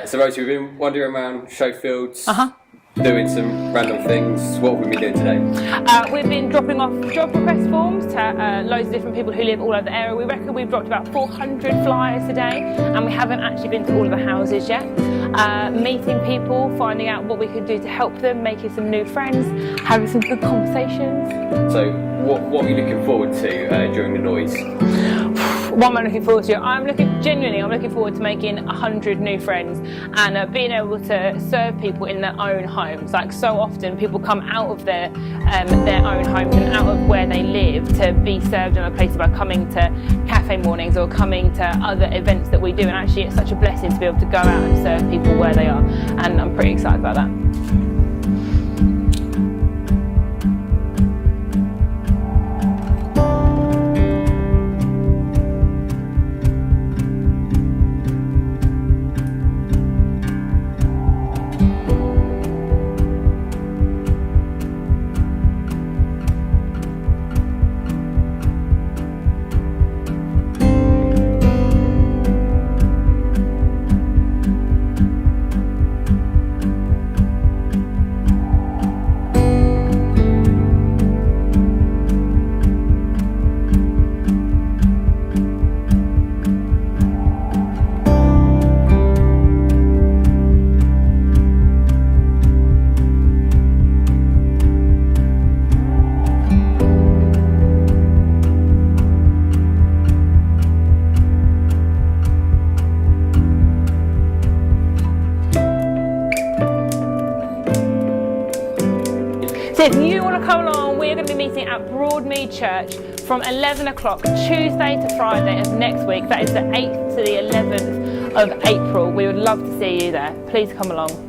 So Rosie, we've been wandering around Showfields, Uh-huh. doing some random things. What have we been doing today? We've been dropping off job request forms to loads of different people who live all over the area. We reckon we've dropped about 400 flyers today, and we haven't actually been to all of the houses yet. Meeting people, finding out what we could do to help them, making some new friends, having some good conversations. So what are you looking forward to during the noise? What am I looking forward to? I'm looking forward to making 100 new friends and being able to serve people in their own homes. Like, so often people come out of their own homes and out of where they live to be served in a place by coming to cafe mornings or coming to other events that we do, and actually it's such a blessing to be able to go out and serve people where they are, and I'm pretty excited about that. So if you want to come along, we're going to be meeting at Broadmead Church from 11 o'clock Tuesday to Friday of next week. That is the 8th to the 11th of April. We would love to see you there. Please come along.